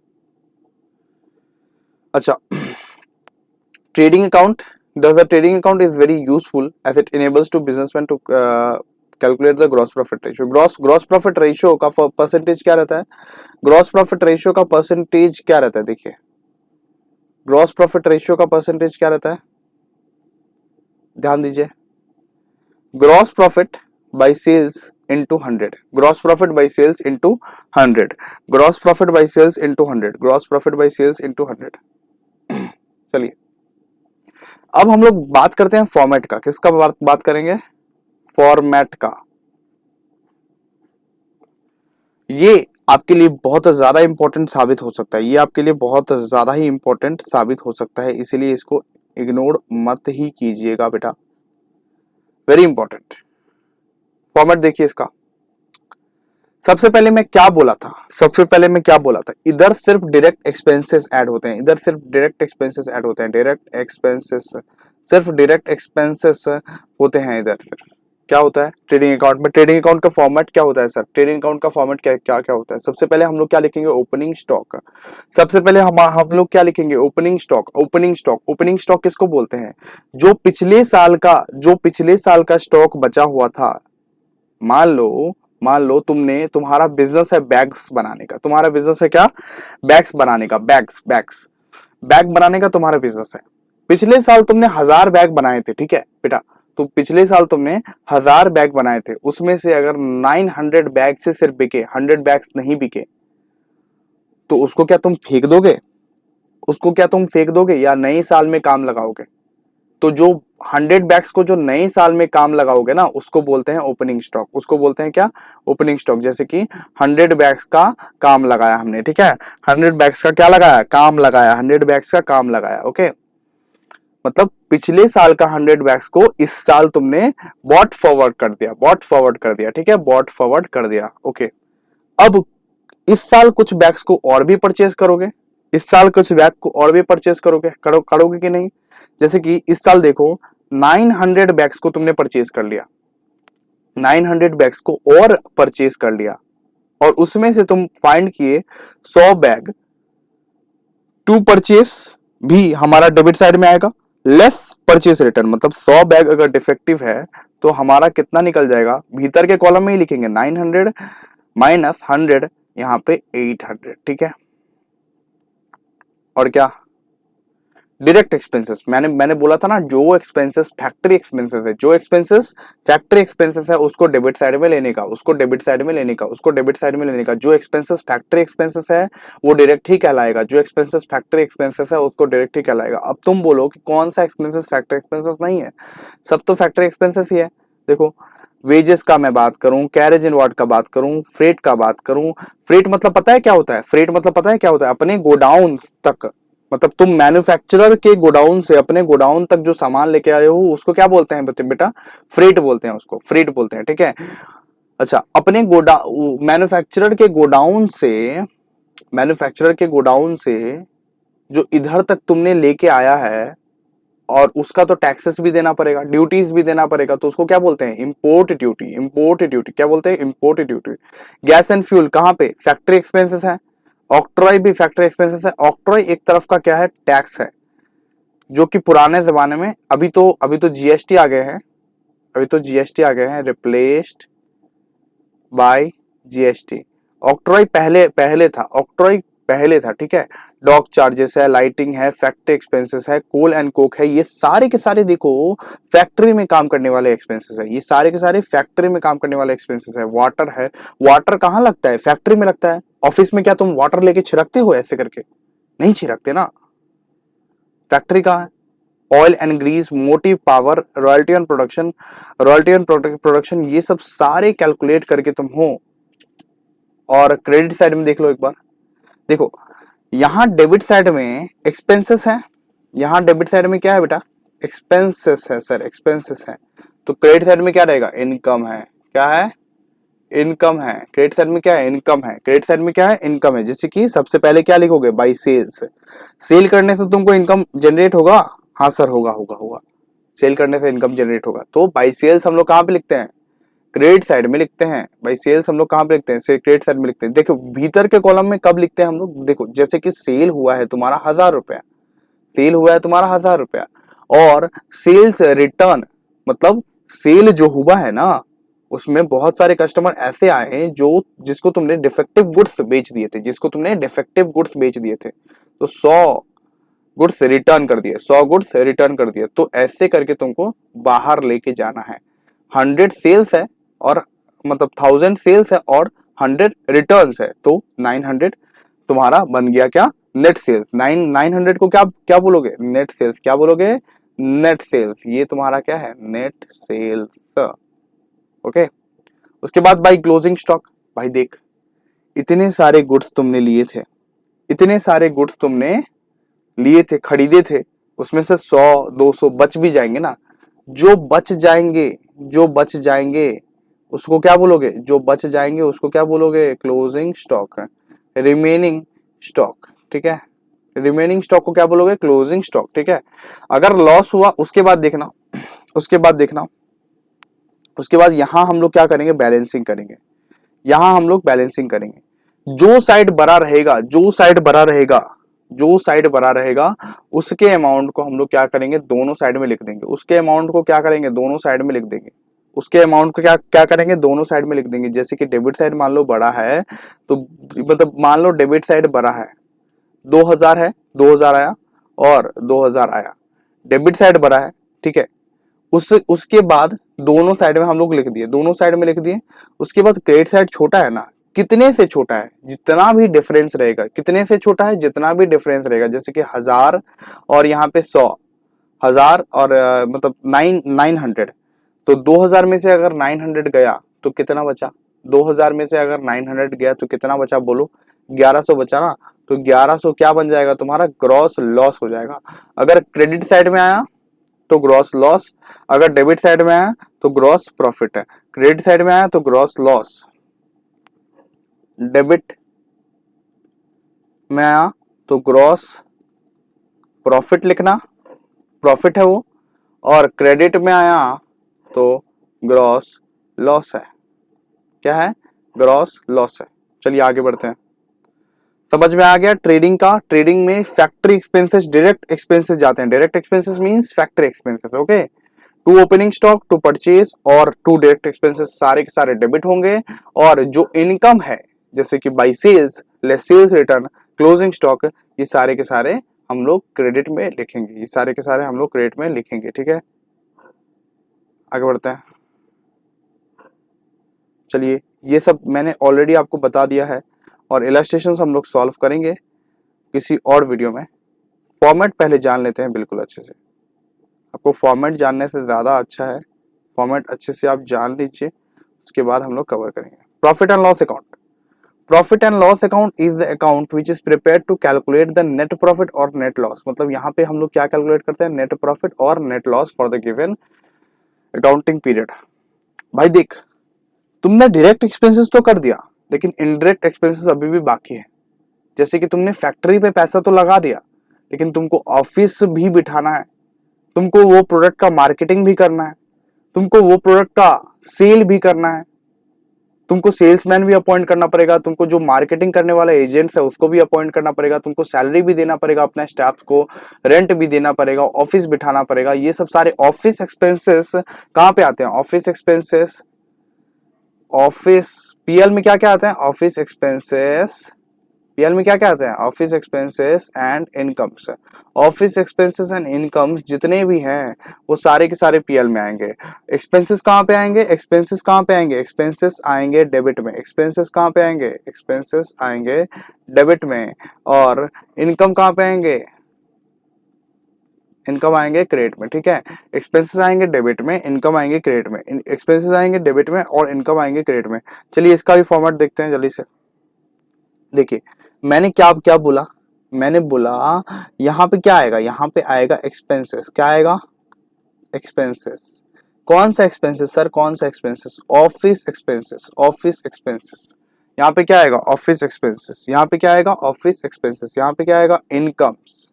अच्छा, trading account, the trading account is very useful as it enables to businessmen to calculate the gross profit ratio. gross profit ratio का परसेंटेज क्या रहता है? gross profit ratio का परसेंटेज क्या रहता है? देखिए, gross profit ratio का परसेंटेज क्या रहता है? ध्यान दीजिए, gross profit by sales into 100, gross profit by sales into 100, gross profit by sales into 100, gross profit by sales into 100। चलिए, अब हम लोग बात करते हैं फॉर्मेट का। किसका बात करेंगे? फॉर्मेट का। ये आपके लिए बहुत ज्यादा इंपॉर्टेंट साबित हो सकता है, ये आपके लिए बहुत ज्यादा ही इंपॉर्टेंट साबित हो सकता है, इसीलिए इसको इग्नोर मत ही कीजिएगा बेटा, वेरी इंपॉर्टेंट। फॉर्मेट देखिए इसका। सबसे पहले मैं क्या बोला था? इधर सिर्फ डायरेक्ट एक्सपेंसेस ऐड होते हैं, डायरेक्ट एक्सपेंसेस सिर्फ डायरेक्ट एक्सपेंसेस होते हैं इधर। सिर्फ क्या होता है ट्रेडिंग अकाउंट में? ट्रेडिंग अकाउंट का फॉर्मेट क्या होता है सर? ट्रेडिंग अकाउंट का फॉर्मेट क्या होता है? सबसे पहले हम लोग क्या लिखेंगे? Opening stock. सबसे पहले हम लोग क्या लिखेंगे? ओपनिंग स्टॉक किसको बोलते हैं? जो पिछले साल का स्टॉक बचा हुआ था। मान लो तुम्हारा बिजनेस है बैग्स बनाने का। तुम्हारा बिजनेस है क्या? बैग्स बनाने का, बैग बनाने का तुम्हारा बिजनेस है। पिछले साल तुमने 1000 बैग बनाए थे, ठीक है बेटा। तो पिछले साल तुमने 1000 बैग बनाए थे, उसमें से अगर 900 बैग से सिर्फ बिके, 100 बैग्स नहीं बिके, तो उसको क्या तुम फेंक दोगे? उसको क्या तुम फेंक दोगे या नए साल में काम लगाओगे? तो जो 100 बैग्स को जो नए साल में काम लगाओगे ना, उसको बोलते हैं ओपनिंग स्टॉक। उसको बोलते हैं क्या? Opening stock. जैसे कि 100 बैग्स का काम लगाया हमने, ठीक है, 100 बैग्स का क्या लगाया? काम लगाया, 100 बैग्स का काम लगाया। ओके, मतलब पिछले साल का 100 बैग्स को इस साल तुमने बॉट फॉरवर्ड कर दिया, बॉट फॉरवर्ड कर दिया, ठीक है, बॉट फॉरवर्ड कर दिया। ओके, अब इस साल कुछ बैग्स को और भी परचेज करोगे, इस साल कुछ बैग को और भी परचेज करोगे, करोगे कि नहीं? जैसे कि इस साल देखो 900 बैग्स को तुमने परचेज कर लिया, 900 बैग्स को और परचेज कर लिया, और उसमें से तुम फाइंड किए 100 बैग टू परचेज भी हमारा डेबिट साइड में आएगा, लेस परचेज रिटर्न। मतलब 100 बैग अगर डिफेक्टिव है तो हमारा कितना निकल जाएगा? भीतर के कॉलम में ही लिखेंगे 900 माइनस 100, यहाँ पे 800, ठीक है। और क्या? Direct expenses. मैंने बोला था ना, जो एक्सपेंसेस फैक्ट्री एक्सपेंसेस है, जो एक्सपेंसेस फैक्ट्री एक्सपेंसेस है उसको डेबिट साइड में लेने का, उसको डेबिट साइड में लेने का, उसको डेबिट साइड में लेने का। जो एक्सपेंसेस फैक्ट्री एक्सपेंसेस है वो डायरेक्ट ही कहलाएगा, जो एक्सपेंसेस फैक्ट्री एक्सपेंसेस है उसको डायरेक्ट ही कहलाएगा। अब तुम बोलो कि कौन सा एक्सपेंसेस फैक्ट्री एक्सपेंसेस नहीं है? सब तो फैक्ट्री एक्सपेंसेस ही है। देखो, वेजेस का मैं बात करूं, कैरेज इनवर्ड का बात करूं, फ्रेट का बात करूं। फ्रेट मतलब पता है क्या होता है? फ्रेट मतलब पता है क्या होता है? अपने गोडाउन तक, मतलब तुम मैन्युफैक्चरर के गोडाउन से अपने गोडाउन तक जो सामान लेके आए हो उसको क्या बोलते हैं बेटा? फ्रेट बोलते हैं, उसको फ्रेट बोलते हैं, ठीक है। अच्छा, अपने मैन्युफैक्चरर के गोडाउन से जो इधर तक तुमने लेके आया है, और उसका तो टैक्सेस भी देना पड़ेगा, ड्यूटीज भी देना पड़ेगा, तो उसको क्या बोलते हैं? Import duty. इंपोर्ट ड्यूटी क्या बोलते हैं? Import duty. Gas and fuel कहाँ पे? फैक्ट्री एक्सपेंसेस है। ऑक्ट्रॉय भी फैक्ट्री एक्सपेंसेस है। ऑक्ट्रॉय एक तरफ का क्या है? टैक्स है, जो कि पुराने जमाने में, अभी तो जीएसटी आ गए हैं, अभी तो जीएसटी आ गए हैं, रिप्लेस्ड बाय जीएसटी। ऑक्ट्रॉय पहले पहले था, ऑक्ट्रॉय पहले था, ठीक है। डॉक चार्जेस है, लाइटिंग है, फैक्ट्री एक्सपेंसेस है, कोल एंड कोक है, ये सारे के सारे देखो फैक्ट्री में काम करने वाले एक्सपेंसेस है, ये सारे के सारे फैक्ट्री में काम करने वाले एक्सपेंसेस है। वाटर है, वाटर कहाँ लगता है? फैक्ट्री में लगता है। ऑफिस में क्या तुम वाटर लेके छिड़कते हो ऐसे करके? नहीं छिड़कते ना, फैक्ट्री कहाँ है? Oil and grease, motive power, royalty on production, royalty on production, ये सब सारे कैलकुलेट करके तुम हो। और क्रेडिट साइड में देख लो एक बार, देखो यहां डेबिट साइड में एक्सपेंसेस है, यहां डेबिट साइड में क्या है बेटा? एक्सपेंसेस है सर, एक्सपेंसेस है। तो क्रेडिट साइड में क्या रहेगा? इनकम है। क्या है? इनकम है। क्रेडिट साइड में क्या है? इनकम है। क्रेडिट साइड में क्या है? इनकम है। जैसे कि सबसे पहले क्या लिखोगे? By sales. सेल करने से तुमको इनकम जनरेट होगा? हाँ सर, होगा होगा होगा, सेल करने से इनकम जनरेट होगा। तो बाई सेल्स हम लोग कहाँ पे लिखते हैं? क्रेडिट साइड में लिखते हैं। बाई सेल्स हम लोग कहाँ पे लिखते हैं? क्रेडिट साइड में लिखते हैं। देखो भीतर के कॉलम में कब लिखते हैं हम लोग? देखो जैसे कि सेल हुआ है तुम्हारा 1000 रुपया, सेल हुआ है तुम्हारा 1000 रुपया, और सेल्स रिटर्न, मतलब सेल जो हुआ है ना, उसमें बहुत सारे कस्टमर ऐसे आए हैं जो जिसको तुमने डिफेक्टिव गुड्स बेच दिए थे, जिसको तुमने डिफेक्टिव गुड्स बेच दिए थे, तो 100 गुड्स रिटर्न कर दिए, 100 गुड्स रिटर्न कर दिए। तो ऐसे करके तुमको बाहर लेके जाना है। 100 सेल्स है और मतलब 1000 सेल्स है और 100 रिटर्न्स है, तो 900 तुम्हारा बन गया क्या? Net sales. 900 को क्या क्या बोलोगे? Net sales. क्या बोलोगे? Net sales. ये तुम्हारा क्या है? Net sales. ओके, उसके बाद भाई क्लोजिंग स्टॉक। भाई देख, इतने सारे गुड्स तुमने लिए थे, इतने सारे गुड्स तुमने लिए थे, खरीदे थे, उसमें से 100 200 बच भी जाएंगे ना। जो बच जाएंगे, जो बच जाएंगे उसको क्या बोलोगे? जो बच जाएंगे उसको क्या बोलोगे? Closing stock. रिमेनिंग स्टॉक, ठीक है, रिमेनिंग स्टॉक को क्या बोलोगे? क्लोजिंग स्टॉक, ठीक है। अगर लॉस हुआ उसके बाद देखना, उसके बाद देखना, उसके बाद यहां हम लोग क्या करेंगे? बैलेंसिंग करेंगे। यहां हम लोग बैलेंसिंग करेंगे। जो साइड बड़ा रहेगा, जो साइड बड़ा रहेगा, जो साइड बड़ा रहेगा, उसके अमाउंट को हम लोग क्या करेंगे? दोनों साइड में लिख देंगे। उसके अमाउंट को क्या करेंगे? दोनों साइड में लिख देंगे। उसके अमाउंट को क्या क्या करेंगे? दोनों साइड में लिख देंगे। जैसे कि डेबिट साइड मान लो बड़ा है, तो मतलब मान लो डेबिट साइड बड़ा है, 2000 है, 2000 आया और 2000 आया, डेबिट साइड बड़ा है, ठीक है। उसके बाद दोनों साइड में हम लोग लिख दिए, दोनों साइड में लिख दिए। उसके बाद क्रेडिट साइड छोटा है ना, कितने से छोटा है, जितना भी डिफरेंस रहेगा, कितने से छोटा है, जितना भी डिफरेंस रहेगा, जैसे कि 1000 और यहाँ पे 100, 1000 और मतलब 900, तो 2000 में से अगर 900 गया तो कितना बचा, 2000 में से अगर 900 गया तो कितना बचा बोलो, 1100 बचा ना। तो 1100 क्या बन जाएगा तुम्हारा, ग्रॉस लॉस हो जाएगा। अगर क्रेडिट साइड में आया तो ग्रॉस लॉस, अगर डेबिट साइड में आया तो ग्रॉस प्रॉफिट है। क्रेडिट साइड में आया तो ग्रॉस लॉस, डेबिट में आया तो ग्रॉस प्रॉफिट लिखना, प्रॉफिट है वो, और क्रेडिट में आया तो ग्रॉस लॉस है। क्या है, ग्रॉस लॉस है। चलिए आगे बढ़ते हैं। समझ में आ गया ट्रेडिंग का। ट्रेडिंग में फैक्ट्री एक्सपेंसेस, डायरेक्ट एक्सपेंसेस जाते हैं। Direct expenses means factory expenses, okay. To opening stock, to purchase और टू डायरेक्ट एक्सपेंसेस सारे के सारे डेबिट होंगे। और जो इनकम है जैसे कि by sales, less sales return, closing stock, ये सारे के सारे हम लोग क्रेडिट में लिखेंगे। ये सारे के सारे हम लोग क्रेडिट में लिखेंगे, ठीक है। आगे बढ़ते हैं। चलिए, ये सब मैंने ऑलरेडी आपको बता दिया है और इलस्ट्रेशंस हम लोग सॉल्व करेंगे किसी और वीडियो में। फॉर्मेट पहले जान लेते हैं बिल्कुल अच्छे से। आपको फॉर्मेट जानने से ज़्यादा अच्छा है, फॉर्मेट अच्छे से आप जान लीजिए, उसके बाद हम लोग कवर करेंगे। Profit and loss account. Profit and loss account is the account which is prepared to calculate the net profit और नेट लॉस। मतलब यहाँ पे हम लोग क्या कैलकुलेट करते हैं, नेट प्रॉफिट और net loss for the given accounting period. भाई देख, तुमने डायरेक्ट एक्सपेंसेस तो कर दिया, लेकिन इनडायरेक्ट एक्सपेंसेस अभी भी बाकी है। जैसे कि तुमने फैक्ट्री पे पैसा तो लगा दिया, लेकिन तुमको ऑफिस भी बिठाना है, तुमको वो प्रोडक्ट का मार्केटिंग भी करना है, तुमको वो प्रोडक्ट का सेल भी करना है, तुमको सेल्समैन भी अपॉइंट करना पड़ेगा, तुमको जो मार्केटिंग करने वाला एजेंट्स है उसको भी अपॉइंट करना पड़ेगा, तुमको सैलरी भी देना पड़ेगा अपने स्टाफ को, रेंट भी देना पड़ेगा, ऑफिस बिठाना पड़ेगा। ये सब सारे ऑफिस एक्सपेंसेस कहाँ पे आते हैं, ऑफिस एक्सपेंसेस, ऑफिस पीएल में क्या क्या आता है, ऑफिस एक्सपेंसेस, पीएल में क्या क्या आता है, office expenses and incomes. Office expenses and incomes जितने भी हैं वो सारे के सारे पीएल में आएंगे। एक्सपेंसेस कहाँ पे आएंगे, एक्सपेंसेस कहाँ पे आएंगे, एक्सपेंसेस आएंगे डेबिट में। एक्सपेंसेस कहाँ पे आएंगे, एक्सपेंसेस आएंगे डेबिट में। और इनकम कहाँ पे आएंगे, इनकम आएंगे क्रेडिट में, ठीक है। एक्सपेंसेस आएंगे डेबिट में, इनकम आएंगे क्रेडिट में, एक्सपेंसेस आएंगे डेबिट में और इनकम आएंगे क्रेडिट में। चलिए इसका भी फॉर्मेट देखते हैं जल्दी से। देखिए मैंने क्या क्या बोला, मैंने बोला यहाँ पे क्या आएगा, यहाँ पे आएगा एक्सपेंसेस। क्या आएगा, एक्सपेंसेस। कौन सा एक्सपेंसेस सर, कौन सा expenses, office expenses, office expenses. यहाँ पे क्या आएगा, ऑफिस एक्सपेंसेस। यहाँ पे क्या आएगा, ऑफिस एक्सपेंसेस। यहाँ पे क्या आएगा, इनकम्स।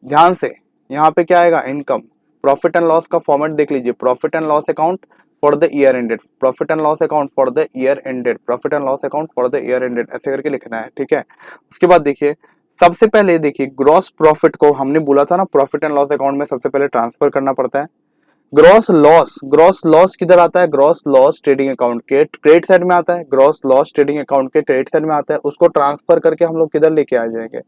ध्यान से, यहाँ पे क्या आएगा, इनकम। प्रॉफिट एंड लॉस का फॉर्मेट देख लीजिए, profit and loss account for the year ended, profit and loss account for the year ended, profit and loss account for the year ended, ऐसे करके लिखना है, ठीक है। उसके बाद देखिए, सबसे पहले देखिए ग्रॉस प्रॉफिट को हमने बोला था ना, प्रॉफिट एंड लॉस अकाउंट में सबसे पहले ट्रांसफर करना पड़ता है। ग्रॉस लॉस, ग्रॉस लॉस किधर आता है, ग्रॉस लॉस ट्रेडिंग अकाउंट के क्रेडिट साइड में आता है। ग्रॉस लॉस ट्रेडिंग अकाउंट के क्रेडिट साइड में आता है, उसको ट्रांसफर करके हम लोग किधर लेके आ जाएंगे,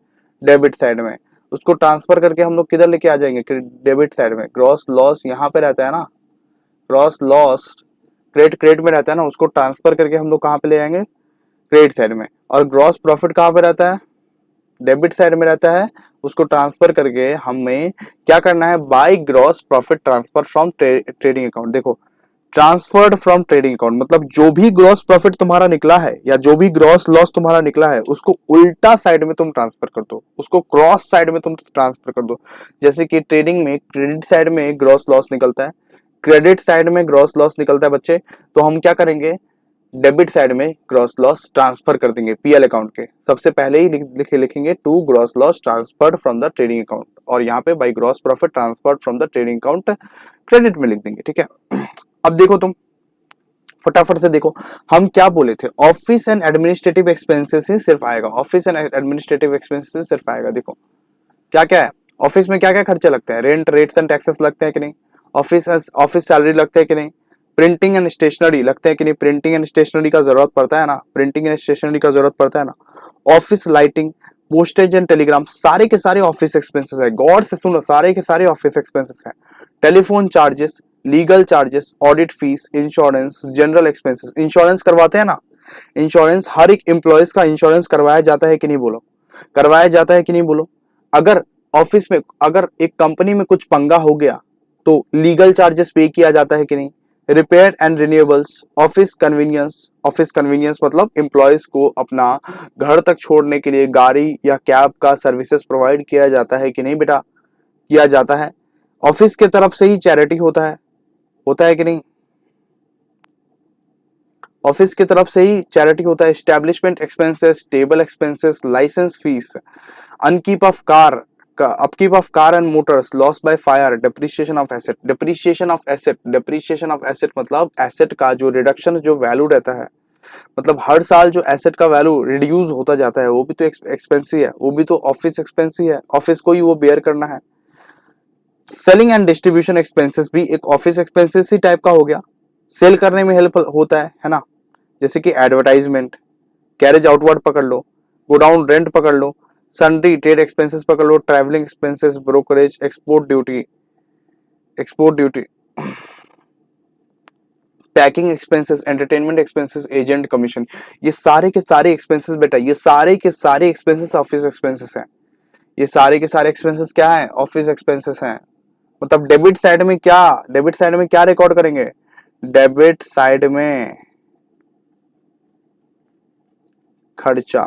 डेबिट साइड में। उसको ट्रांसफर करके हम लोग किधर लेके आ जाएंगे, डेबिट साइड में। ग्रॉस लॉस यहाँ पे रहता है ना, ग्रॉस लॉस क्रेडिट में रहता है ना, उसको ट्रांसफर करके हम लोग कहाँ पे ले आएंगे, क्रेडिट साइड में। और ग्रॉस प्रॉफिट कहाँ पे रहता है, डेबिट साइड में रहता है, उसको ट्रांसफर करके हमें क्या करना है, bye gross profit transfer from trading account. देखो ट्रांसफर्ड फ्रॉम ट्रेडिंग अकाउंट मतलब जो भी ग्रॉस प्रॉफिट तुम्हारा निकला है या जो भी ग्रॉस लॉस तुम्हारा निकला है उसको उल्टा साइड में तुम ट्रांसफर कर दो, उसको क्रॉस साइड में तुम ट्रांसफर कर दो। जैसे कि ट्रेडिंग में क्रेडिट साइड में ग्रॉस लॉस निकलता है, क्रेडिट साइड में ग्रॉस लॉस निकलता है बच्चे, तो हम क्या करेंगे, डेबिट साइड में ग्रॉस लॉस ट्रांसफर कर देंगे पीएल अकाउंट के। सबसे पहले ही लिखेंगे to gross loss transferred from the trading account, और यहाँ पे by gross profit transferred from the trading account credit में लिख देंगे, ठीक है। अब देखो तुम फटाफट से देखो, हम क्या बोले थे, ऑफिस एंड एडमिनिस्ट्रेटिव एक्सपेंसेस ही सिर्फ आएगा, ऑफिस एंड एडमिनिस्ट्रेटिव एक्सपेंसेस सिर्फ आएगा। देखो क्या क्या है, ऑफिस में क्या क्या खर्चे लगते हैं, रेंट रेट्स एंड टैक्सेस लगते हैं कि नहीं, ऑफिस सैलरी लगते हैं कि नहीं, प्रिंटिंग एंड स्टेशनरी लगते हैं कि नहीं, प्रिंटिंग एंड स्टेशनरी का जरूरत पड़ता है ना, प्रिंटिंग एंड स्टेशनरी का जरूरत पड़ता है ना, office lighting, postage and Telegram, सारे के सारे ऑफिस एक्सपेंसेस है। गौर से सुनो, सारे के सारे ऑफिस एक्सपेंसेस है। Telephone charges, legal charges, audit fees, insurance, general expenses, insurance करवाते हैं ना, इंश्योरेंस हर एक एम्प्लॉयज का इंश्योरेंस करवाया जाता है कि नहीं बोलो, करवाया जाता है कि नहीं बोलो। अगर ऑफिस में, अगर एक कंपनी में कुछ पंगा हो गया तो लीगल चार्जेस पे किया जाता है कि नहीं। Repair and renewables, office convenience, office convenience मतलब एम्प्लॉयज को अपना घर तक छोड़ने के लिए गाड़ी या कैब का सर्विसेज प्रोवाइड किया जाता है कि नहीं बेटा, किया जाता है। ऑफिस के तरफ से ही चैरिटी होता है कि नहीं, ऑफिस की तरफ से ही चैरिटी होता है। Establishment expenses, table expenses, licence fees, upkeep of car, upkeep of car and motors, loss by fire, depreciation of asset. Depreciation of asset, depreciation of asset मतलब एसेट का जो रिडक्शन, जो वैल्यू रहता है, मतलब हर साल जो एसेट का वैल्यू रिड्यूस होता जाता है, वो भी तो एक्सपेंस ही है, वो भी तो ऑफिस एक्सपेंस ही है, ऑफिस को ही वो बेयर करना है। सेलिंग एंड डिस्ट्रीब्यूशन एक्सपेंसेस भी एक ऑफिस एक्सपेंसेस ही टाइप का हो गया, सेल करने में हेल्प होता है ना। जैसे कि एडवर्टाइजमेंट, कैरेज आउटवर्ड पकड़ लो, गोडाउन रेंट पकड़ लो, सन्ड्री ट्रेड एक्सपेंसेस पकड़ लो, travelling expenses, brokerage, export duty, packing expenses, entertainment expenses, agent commission, ये सारे के सारे एक्सपेंसेस बेटा, ये सारे के सारे एक्सपेंसेस ऑफिस एक्सपेंसेस हैं। ये सारे के सारे एक्सपेंसेस क्या है, ऑफिस एक्सपेंसेस हैं। मतलब डेबिट साइड में क्या रिकॉर्ड करेंगे, डेबिट साइड में खर्चा,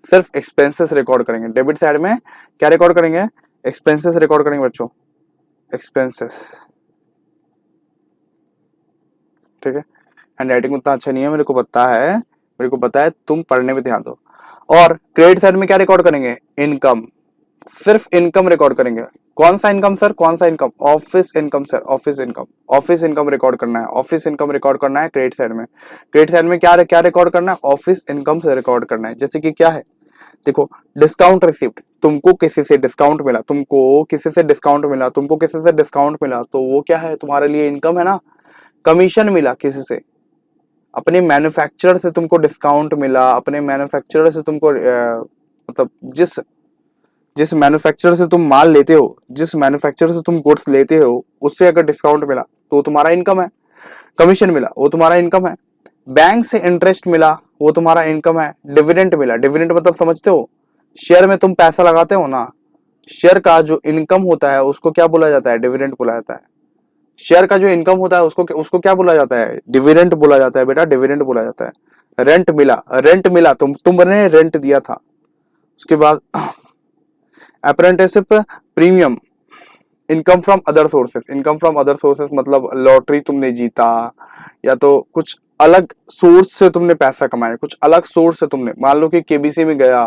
सिर्फ एक्सपेंसेस रिकॉर्ड करेंगे। डेबिट साइड में क्या रिकॉर्ड करेंगे, एक्सपेंसेस रिकॉर्ड करेंगे बच्चों, एक्सपेंसेस, ठीक है। हैंडराइटिंग उतना अच्छा नहीं है, मेरे को पता है, तुम पढ़ने में ध्यान दो। और क्रेडिट साइड में क्या रिकॉर्ड करेंगे, इनकम, सिर्फ इनकम रिकॉर्ड करेंगे। कौन सा इनकम सर, कौन सा income, office income sir, office income record करना है, ऑफिस इनकम रिकॉर्ड करना है क्रेडिट साइड में। क्रेडिट साइड में क्या क्या रिकॉर्ड करना है, ऑफिस इनकम से रिकॉर्ड करना है। जैसे कि क्या है, देखो डिस्काउंट रिसिप्ट, तुमको किसी से डिस्काउंट मिला, तो वो क्या है, तुम्हारे लिए इनकम है ना। कमीशन मिला किसी से, अपने मैन्युफैक्चरर से तुमको डिस्काउंट मिला, अपने मैन्युफैक्चरर से तुमको मतलब जिस मैन्युफैक्चरर से तुम माल लेते हो, जिस मैन्युफैक्चरर से तुम गुड्स लेते हो, उससे अगर डिस्काउंट मिला तो तुम्हारा इनकम है। कमीशन मिला वो तुम्हारा इनकम है। बैंक से इंटरेस्ट मिला वो तुम्हारा इनकम है। डिविडेंड मिला, डिविडेंड मतलब समझते हो, शेयर में तुम पैसा लगाते हो ना, शेयर का जो इनकम होता है उसको क्या बोला जाता है, डिविडेंड बोला जाता है। शेयर का जो इनकम होता है उसको क्या बोला जाता है, डिविडेंड बोला जाता है बेटा, डिविडेंड बोला जाता है। रेंट मिला तुमने रेंट दिया था। उसके बाद apprenticeship premium, income from other sources मतलब लॉटरी तुमने जीता, या तो कुछ अलग सोर्स से तुमने पैसा कमाया, कुछ अलग सोर्स से तुमने, मान लो कि केबीसी में गया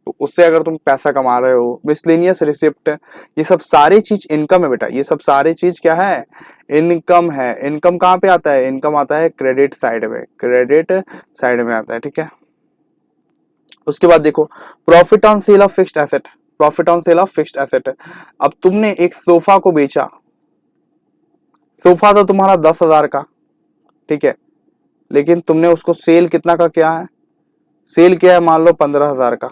तो उससे अगर तुम पैसा कमा रहे हो। मिसलेनियस रिसिप्ट, ये सब सारी चीज इनकम है बेटा, ये सब सारी चीज क्या है, इनकम है। इनकम कहाँ पे आता है, इनकम आता है क्रेडिट साइड में आता है, ठीक है। उसके बाद देखो profit on sale of fixed asset, अब तुमने एक सोफा को बेचा, सोफा तो तुम्हारा 10,000 का, ठीक है, लेकिन तुमने उसको सेल कितना का किया है, सेल किया है मान लो 15,000 का,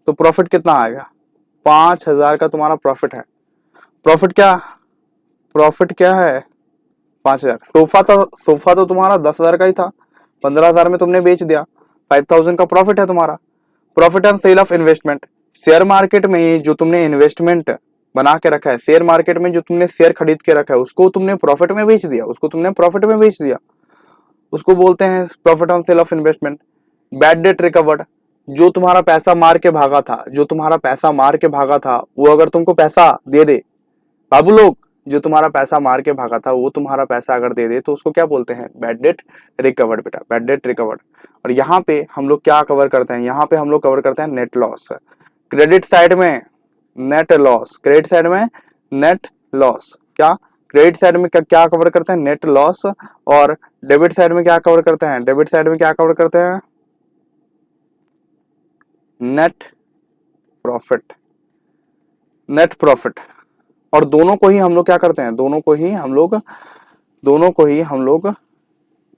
तो प्रॉफिट कितना आएगा, 5,000 का तुम्हारा प्रॉफिट है। प्रॉफिट क्या है, 5,000। सोफा तो तुम्हारा 10,000 का ही था, 15,000 में तुमने बेच दिया, 5,000 का प्रॉफिट है तुम्हारा। Profit on sale of investment, share market में जो तुमने इन्वेस्टमेंट बना के रखा है, शेयर मार्केट में जो तुमने शेयर खरीद के रखा है, उसको तुमने प्रॉफिट में बेच दिया, उसको बोलते हैं profit on sale of investment. Bad debt recovered, जो तुम्हारा पैसा मार के भागा था, वो अगर तुमको पैसा दे दे, बाबू लोग, जो तुम्हारा पैसा मार के भागा था वो तुम्हारा पैसा अगर दे दे तो उसको क्या बोलते हैं, बैड डेट रिकवर्ड बेटा, बैड डेट रिकवर्ड। और यहाँ पे हम लोग क्या कवर करते हैं, यहाँ पे हम लोग कवर करते हैं नेट लॉस। क्रेडिट साइड में नेट लॉस, क्या क्रेडिट साइड में क्या कवर करते हैं, नेट लॉस। और डेबिट साइड में क्या कवर करते हैं, नेट प्रॉफिट। और दोनों को ही हम लोग क्या करते हैं, दोनों को ही हम लोग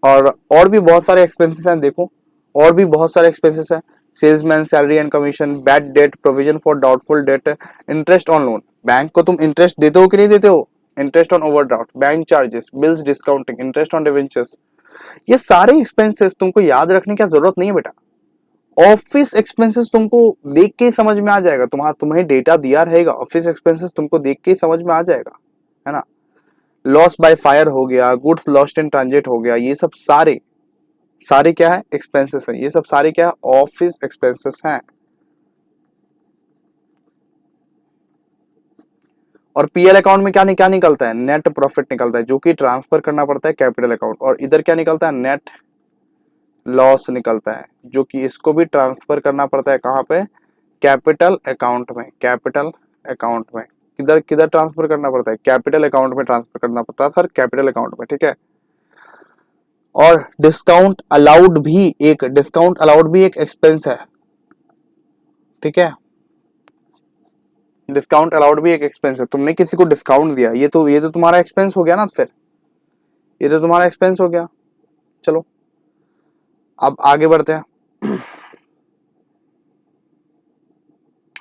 और भी बहुत सारे एक्सपेंसेस हैं, देखो और भी बहुत सारे एक्सपेंसेस हैं। Salesman salary and commission, bad debt, provision for doubtful debt, interest on loan. Bank को तुम इंटरेस्ट देते हो कि नहीं देते हो, interest on overdraft, bank charges, bills discounting, interest on debentures, ये सारे एक्सपेंसेस तुमको याद रखने की जरूरत नहीं है बेटा। ऑफिस एक्सपेंसेस तुमको देख के ही समझ में आ जाएगा, तुम्हें डेटा दिया रहेगा, ऑफिस एक्सपेंसेस तुमको देख के ही समझ में आ जाएगा, है ना। लॉस बाय फायर हो गया, गुड्स लॉस्ट इन ट्रांजिट हो गया, ये सब सारे सारे क्या है, एक्सपेंसेस है। ये सब सारे क्या है, ऑफिस एक्सपेंसेस हैं। और पीएल अकाउंट में क्या निकलता है, नेट प्रॉफिट निकलता है, जो कि ट्रांसफर करना पड़ता है कैपिटल अकाउंट। और इधर क्या निकलता है, नेट लॉस निकलता है, जो कि इसको भी ट्रांसफर करना पड़ता है कहाँ पे, कैपिटल अकाउंट में। कैपिटल अकाउंट में किधर किधर ट्रांसफर करना पड़ता है, कैपिटल अकाउंट में ट्रांसफर करना पड़ता है सर, कैपिटल अकाउंट में, ठीक है। और डिस्काउंट अलाउड भी एक एक्सपेंस है, ठीक है। डिस्काउंट अलाउड भी एक एक्सपेंस है। तुमने किसी को डिस्काउंट दिया, ये तो तुम्हारा एक्सपेंस हो गया ना, फिर ये तो तुम्हारा एक्सपेंस हो गया। चलो अब आगे बढ़ते हैं।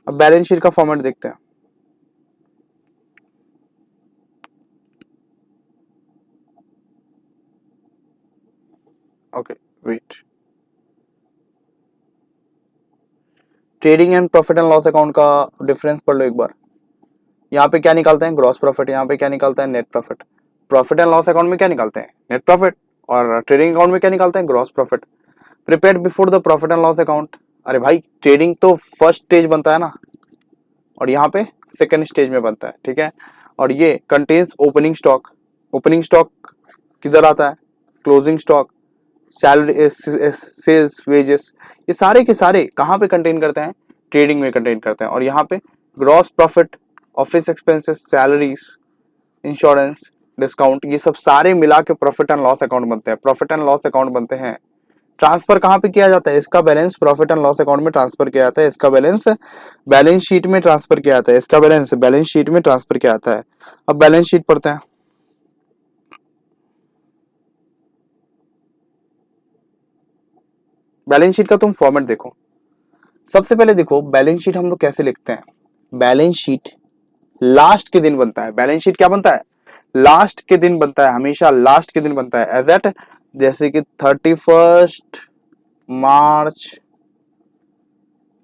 अब बैलेंस शीट का फॉर्मेट देखते हैं। Okay wait, trading and profit and loss account का डिफरेंस पढ़ लो एक बार। यहाँ पे क्या निकालते हैं, ग्रॉस प्रॉफिट, यहाँ पे क्या निकालता है, net profit. Profit and loss account में क्या निकालते हैं, नेट प्रॉफिट, और ट्रेडिंग अकाउंट में क्या निकालते हैं, gross profit. Prepared before the profit and loss account, अरे भाई ट्रेडिंग तो फर्स्ट स्टेज बनता है ना, और यहाँ पे सेकंड स्टेज में बनता है, ठीक है। और ये contains opening stock, opening stock किधर आता है, closing stock, salary, sales, wages, ये सारे के सारे कहाँ पे कंटेन करते हैं, ट्रेडिंग में कंटेन करते हैं। और यहाँ पे gross profit, office expenses, salaries, insurance, discount, ये सब सारे मिला के प्रॉफिट एंड लॉस अकाउंट बनते हैं। प्रॉफिट एंड लॉस अकाउंट बनते हैं। ट्रांसफर कहाँ पे किया जाता है, इसका balance profit and loss account में ट्रांसफर किया जाता है, इसका बैलेंस बैलेंस शीट में ट्रांसफर किया जाता है, इसका बैलेंस बैलेंस शीट में ट्रांसफर किया जाता है। अब बैलेंस शीट पढ़ते हैं। बैलेंस शीट का तुम फॉर्मेट देखो। सबसे पहले देखो बैलेंस शीट हम लोग कैसे लिखते हैं। बैलेंस शीट लास्ट के दिन बनता है। बैलेंस शीट क्या बनता है, लास्ट के दिन बनता है, हमेशा लास्ट के दिन बनता है। एज एट, जैसे कि 31 मार्च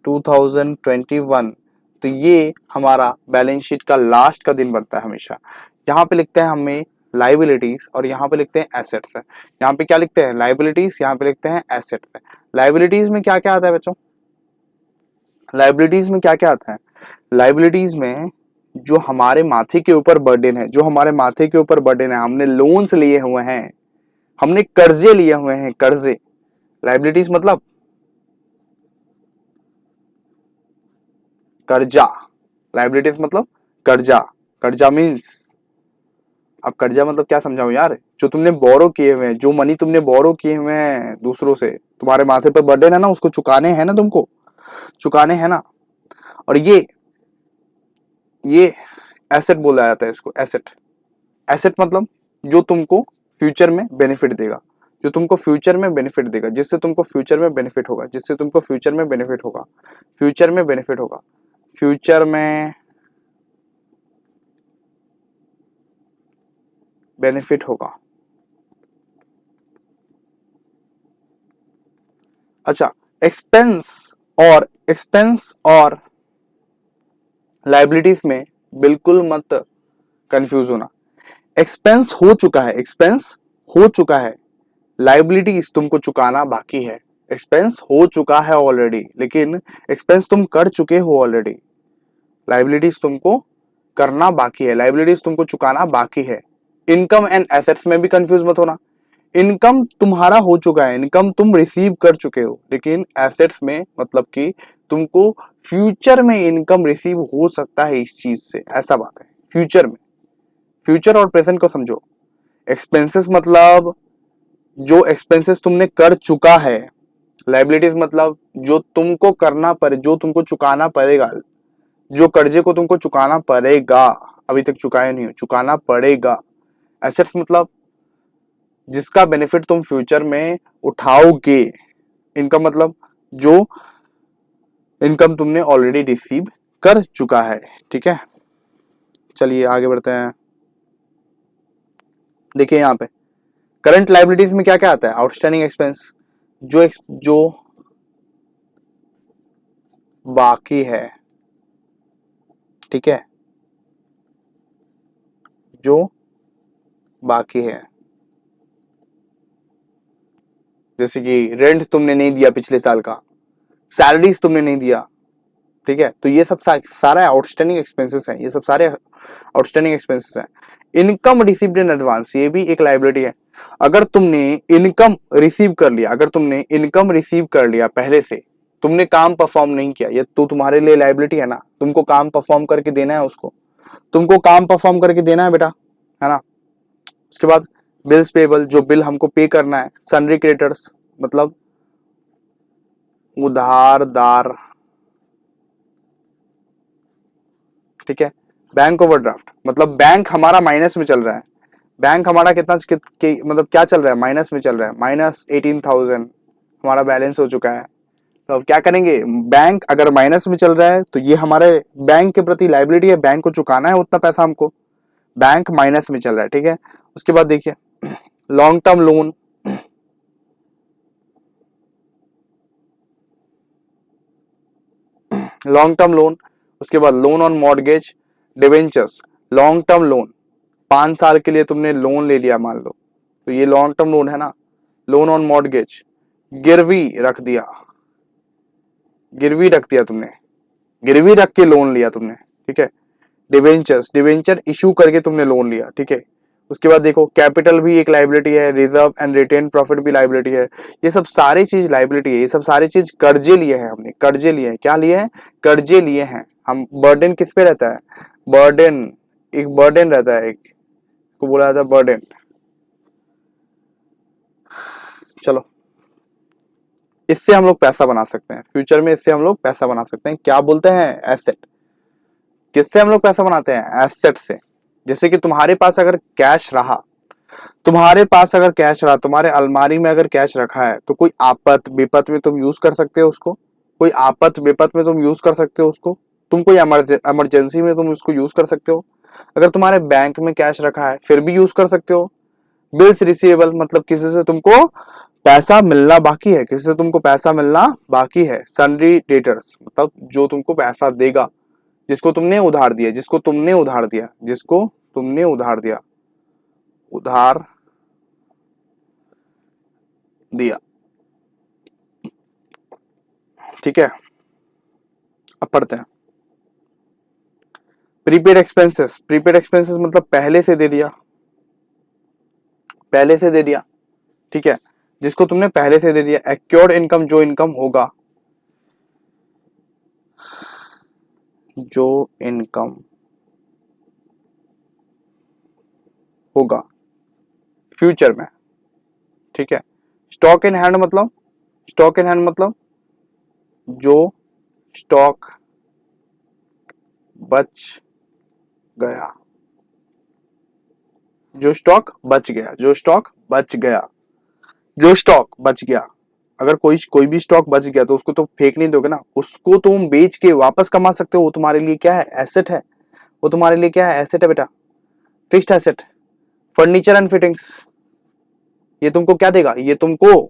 2021, तो ये हमारा बैलेंस शीट का लास्ट का दिन बनता है हमेशा। यहाँ पे लिखते हैं हमें लाइबिलिटीज, और यहाँ पे लिखते हैं एसेट्स है। यहाँ पे क्या लिखते हैं, लाइबिलिटीज, यहाँ पे लिखते हैं एसेट्स है। लाइबिलिटीज में क्या क्या आता है बच्चों, लाइबिलिटीज में क्या क्या आता है, लाइबिलिटीज में जो हमारे माथे के ऊपर बर्डन है, जो हमारे माथे के ऊपर बर्डन है, हमने लोन्स लिए हुए हैं, हमने कर्जे लिए हुए हैं, कर्जे। लाइबिलिटीज मतलब कर्जा, लाइबिलिटीज मतलब कर्जा। कर्जा मीन्स, अब कर्जा मतलब क्या समझाऊं यार, जो तुमने बोरो किए हुए हैं, जो मनी तुमने बोरो किए हुए हैं दूसरों से, तुम्हारे माथे पर बर्डन है ना, उसको चुकाने हैं ना, तुमको चुकाने हैं ना। और ये एसेट बोला जाता है इसको, एसेट। एसेट मतलब जो तुमको फ्यूचर में बेनिफिट देगा, जो तुमको फ्यूचर में बेनिफिट देगा, जिससे तुमको फ्यूचर में बेनिफिट होगा, जिससे तुमको फ्यूचर में बेनिफिट होगा, फ्यूचर में बेनिफिट होगा, फ्यूचर में बेनिफिट होगा। अच्छा, एक्सपेंस और लाइबिलिटीज में बिल्कुल मत कंफ्यूज होना। एक्सपेंस हो चुका है, एक्सपेंस हो चुका है, लाइबिलिटीज तुमको चुकाना बाकी है। एक्सपेंस हो चुका है ऑलरेडी, लेकिन एक्सपेंस तुम कर चुके हो ऑलरेडी, लाइबिलिटीज तुमको करना बाकी है, लाइबिलिटीज तुमको चुकाना बाकी है। इनकम एंड एसेट्स में भी कंफ्यूज मत होना। इनकम तुम्हारा हो चुका है, इनकम तुम रिसीव कर चुके हो, लेकिन एसेट्स में मतलब कि तुमको फ्यूचर में इनकम रिसीव हो सकता है इस चीज से, ऐसा बात है। फ्यूचर में, फ्यूचर और प्रेजेंट को समझो। एक्सपेंसेस मतलब जो एक्सपेंसेस तुमने कर चुका है, लाइबिलिटीज मतलब जो तुमको करना पड़े, जो तुमको चुकाना पड़ेगा, जो कर्जे को तुमको चुकाना पड़ेगा, अभी तक चुकाया नहीं हो, चुकाना पड़ेगा। एसेट्स मतलब जिसका बेनिफिट तुम फ्यूचर में उठाओगे। इनकम मतलब जो इनकम तुमने ऑलरेडी रिसीव कर चुका है, ठीक है। चलिए आगे बढ़ते हैं। देखिए यहाँ पे करंट लाइबिलिटीज में क्या क्या आता है, आउटस्टैंडिंग एक्सपेंस, जो बाकी है, ठीक है, जो बाकी है, जैसे कि रेंट तुमने नहीं दिया पिछले साल का, सैलरीज तुमने नहीं दिया, ठीक है, तो ये सब सारा आउटस्टैंडिंग एक्सपेंसेस हैं, ये सब सारे आउटस्टैंडिंग एक्सपेंसेस हैं। इनकम रिसीव्ड इन एडवांस, ये भी एक लायबिलिटी है। अगर तुमने इनकम रिसीव कर लिया, अगर तुमने इनकम रिसीव कर लिया पहले से, तुमने काम परफॉर्म नहीं किया, ये तो तुम्हारे लिए लायबिलिटी है ना, तुमको काम परफॉर्म करके देना है उसको, तुमको काम परफॉर्म करके देना है बेटा, है ना। उसके बाद बिल्स पेबल, जो बिल हमको पे करना है, सन्ड्री क्रेडिटर्स मतलब उधारदार, ठीक है, बैंक ओवरड्राफ्ट मतलब बैंक हमारा माइनस में चल रहा है, बैंक हमारा कितना मतलब क्या चल रहा है, माइनस में चल रहा है, -18,000 हमारा बैलेंस हो चुका है। तो अब क्या करेंगे, बैंक अगर माइनस में चल रहा है तो ये हमारे बैंक के प्रति लायबिलिटी है, बैंक को चुकाना है उतना पैसा हमको, बैंक माइनस में चल रहा है, ठीक है। उसके बाद देखिए long term loan, long term loan, उसके बाद loan on mortgage, debentures, long term loan, 5 साल के लिए तुमने लोन ले लिया मान लो, तो ये लॉन्ग टर्म लोन है ना। लोन ऑन मॉर्गेज, गिरवी रख दिया, गिरवी रख दिया तुमने, गिरवी रख के लोन लिया तुमने, ठीक है। डिवेंचर्स, डिवेंचर इशू करके तुमने लोन लिया, ठीक है। उसके बाद देखो कैपिटल भी एक लायबिलिटी है, रिजर्व एंड रिटेन प्रॉफिट भी लायबिलिटी है, ये सब सारी चीज लायबिलिटी है, ये सब सारी चीज कर्जे लिए हैं हमने, कर्जे लिए हैं, क्या लिए हैं, कर्जे लिए हैं हम। बर्डन किस पे रहता है, बर्डन, एक बर्डन रहता है, एक को बोला जाता है बर्डन। चलो इससे हम लोग पैसा बना सकते हैं फ्यूचर में, इससे हम लोग पैसा बना सकते हैं, क्या बोलते हैं, एसेट। किससे हम लोग पैसा बनाते हैं, एसेट से। जैसे कि तुम्हारे पास अगर कैश रहा, तुम्हारे पास अगर कैश रहा, तुम्हारे अलमारी में अगर कैश रखा है, तो कोई आफत विपत में तुम यूज कर सकते हो उसको, कोई आफत विपत में तुम यूज कर सकते हो उसको, तुम कोई इमरजेंसी में तुम उसको यूज कर सकते हो। अगर तुम्हारे बैंक में कैश रखा है फिर भी यूज कर सकते हो। बिल्स रिसीवेबल मतलब किसी से तुमको पैसा मिलना बाकी है, किसी से तुमको पैसा मिलना बाकी है। सन्ड्री डेटर्स मतलब जो तुमको पैसा देगा, जिसको तुमने उधार दिया, जिसको तुमने उधार दिया, जिसको तुमने उधार दिया, उधार दिया, ठीक है। अब पढ़ते हैं प्रीपेड एक्सपेंसेस। प्रीपेड एक्सपेंसेस मतलब पहले से दे दिया, पहले से दे दिया, ठीक है, जिसको तुमने पहले से दे दिया। एक्योर्ड इनकम, जो इनकम होगा, जो इनकम होगा फ्यूचर में, ठीक है। स्टॉक इन हैंड मतलब, स्टॉक इन हैंड मतलब जो स्टॉक बच गया, जो स्टॉक बच गया, जो स्टॉक बच गया, जो स्टॉक बच गया। अगर कोई भी स्टॉक बच गया तो उसको तो फेंक नहीं दोगे ना, उसको तुम बेच के वापस कमा सकते हो, वो तुम्हारे लिए क्या है, एसेट है, वो तुम्हारे लिए क्या है, एसेट है बेटा, fixed asset. Furniture and fittings, ये तुमको क्या देगा, ये तुमको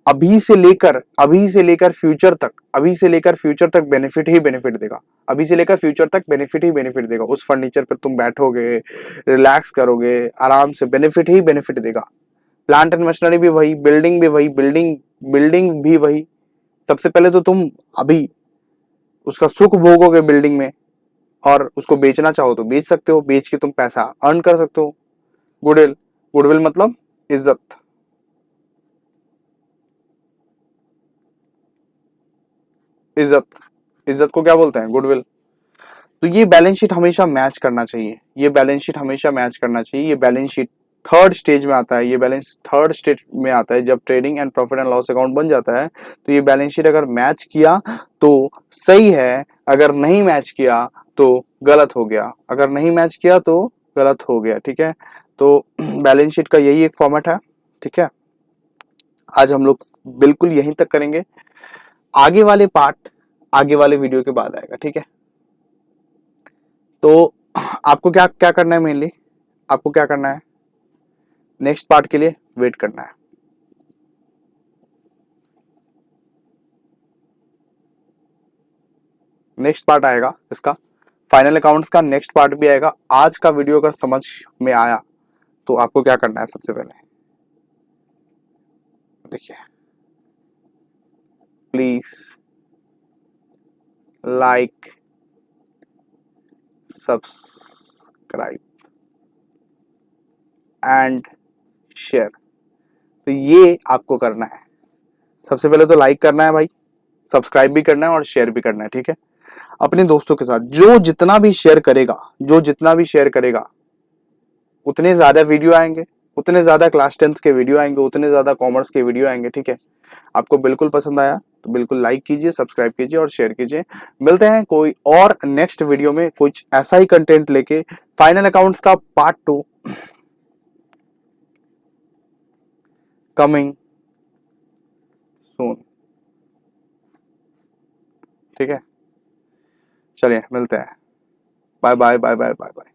अभी से लेकर फ्यूचर तक, अभी से लेकर फ्यूचर तक बेनिफिट ही बेनिफिट देगा, अभी से लेकर फ्यूचर तक बेनिफिट ही बेनिफिट देगा। उस फर्नीचर पर तुम बैठोगे, रिलैक्स करोगे आराम से, बेनिफिट ही बेनिफिट देगा। प्लांट एंड मशीनरी भी वही, बिल्डिंग भी वही, बिल्डिंग भी वही। सबसे पहले तो तुम अभी उसका सुख भोगोगे बिल्डिंग में, और उसको बेचना चाहो तो बेच सकते हो, बेच के तुम पैसा अर्न कर सकते हो। गुडविल, गुडविल मतलब इज्जत, इज्जत, इज्जत को क्या बोलते हैं, गुडविल। तो ये बैलेंस शीट हमेशा मैच करना चाहिए, ये बैलेंस शीट हमेशा मैच करना चाहिए। ये बैलेंस शीट थर्ड स्टेज में आता है, ये बैलेंस थर्ड स्टेज में आता है, जब trading and profit and loss account बन जाता है। तो ये बैलेंस शीट अगर मैच किया तो सही है, अगर नहीं मैच किया तो गलत हो गया, अगर नहीं मैच किया तो गलत हो गया, ठीक है। तो बैलेंस शीट का यही एक फॉर्मेट है, ठीक है। आज हम लोग बिल्कुल यहीं तक करेंगे, आगे वाले पार्ट आगे वाले वीडियो के बाद आएगा, ठीक है। तो आपको क्या क्या करना है, मेनली आपको क्या करना है, नेक्स्ट पार्ट के लिए वेट करना है। नेक्स्ट पार्ट आएगा इसका, फाइनल अकाउंट्स का नेक्स्ट पार्ट भी आएगा। आज का वीडियो अगर समझ में आया तो आपको क्या करना है, सबसे पहले देखिए, please like, subscribe and share. तो ये आपको करना है। सबसे पहले तो लाइक करना है भाई, सब्सक्राइब भी करना है और शेयर भी करना है, ठीक है। अपने दोस्तों के साथ जो जितना भी शेयर करेगा, उतने ज्यादा वीडियो आएंगे, उतने ज्यादा क्लास 10 के वीडियो आएंगे, उतने ज्यादा कॉमर्स के वीडियो आएंगे, ठीक है। आपको बिल्कुल पसंद आया तो बिल्कुल लाइक कीजिए, सब्सक्राइब कीजिए और शेयर कीजिए। मिलते हैं कोई और नेक्स्ट वीडियो में कुछ ऐसा ही कंटेंट लेके। फाइनल अकाउंट्स का पार्ट 2 कमिंग सून, ठीक है। चलिए मिलते हैं, bye bye bye bye bye bye.